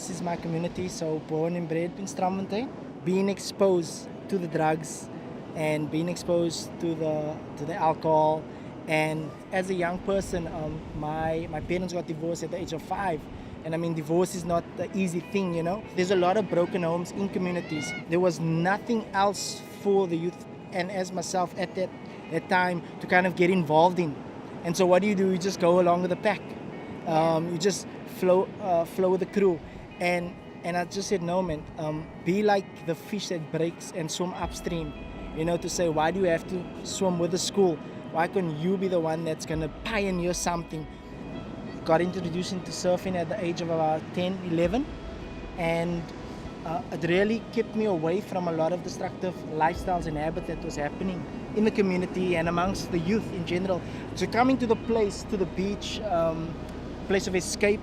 this is my community, so born and bred in Strandfontein, being exposed to the drugs and being exposed to the alcohol. And as a young person, my parents got divorced at the age of 5. And I mean, divorce is not the easy thing, you know. There's a lot of broken homes in communities. There was nothing else for the youth and as myself at that time to kind of get involved in. And so what do? You just go along with the pack. You just flow with the crew. And I just said, no, man, be like the fish that breaks and swim upstream. You know, to say, why do you have to swim with the school? Why can't you be the one that's going to pioneer something? Got introduced into surfing at the age of about 10, 11. And it really kept me away from a lot of destructive lifestyles and habits that was happening in the community and amongst the youth in general. So coming to the place, to the beach, place of escape,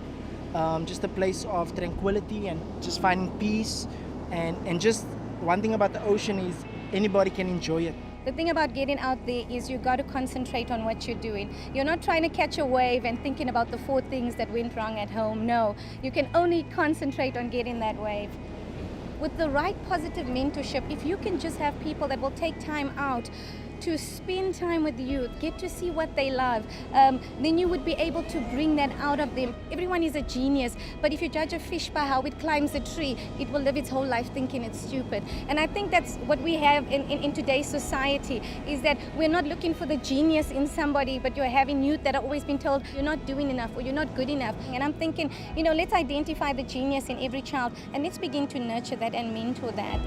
just a place of tranquility and just finding peace. And just one thing about the ocean is anybody can enjoy it. The thing about getting out there is you got to concentrate on what you're doing. You're not trying to catch a wave and thinking about the 4 things that went wrong at home. No, you can only concentrate on getting that wave. With the right positive mentorship, if you can just have people that will take time out to spend time with youth, get to see what they love, then you would be able to bring that out of them. Everyone is a genius, but if you judge a fish by how it climbs a tree, it will live its whole life thinking it's stupid. And I think that's what we have in today's society, is that we're not looking for the genius in somebody, but you're having youth that have always been told you're not doing enough or you're not good enough. And I'm thinking, you know, let's identify the genius in every child and let's begin to nurture that and mentor that.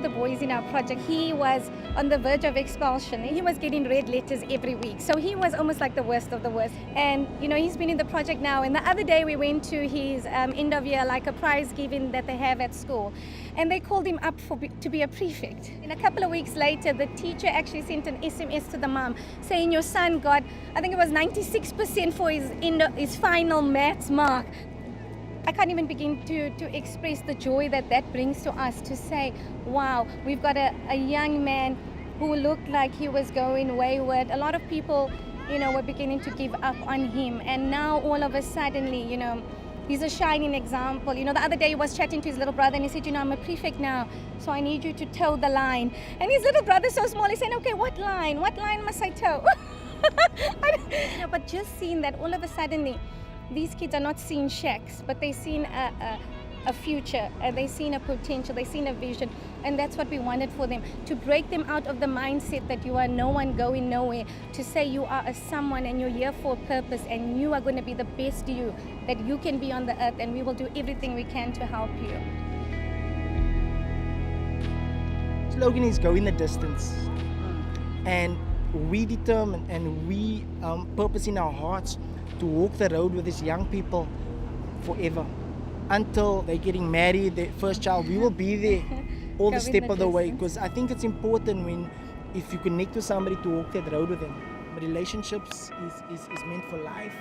The boys in our project, he was on the verge of expulsion. He was getting red letters every week, so he was almost like the worst of the worst. And you know, he's been in the project now, and the other day we went to his end of year, like a prize giving that they have at school, and they called him up to be a prefect. And a couple of weeks later, the teacher actually sent an SMS to the mom saying your son got, I think it was 96% for his final maths mark. I can't even begin to express the joy that brings to us, to say, wow, we've got a young man who looked like he was going wayward. A lot of people, you know, were beginning to give up on him. And now all of a sudden, you know, he's a shining example. You know, the other day he was chatting to his little brother and he said, you know, I'm a prefect now, so I need you to toe the line. And his little brother's so small, he's saying, okay, what line? What line must I toe? You know, but just seeing that all of a sudden, these kids are not seeing shacks, but they're seeing a future, and they're seeing a potential, they're seeing a vision, and that's what we wanted for them, to break them out of the mindset that you are no one going nowhere, to say you are a someone and you're here for a purpose and you are going to be the best you that you can be on the earth, and we will do everything we can to help you. Slogan is going the distance, and we determine and we purpose in our hearts to walk the road with these young people forever until they're getting married, their first child. We will be there all the step of the way, because I think it's important if you connect with somebody, to walk that road with them. Relationships is meant for life.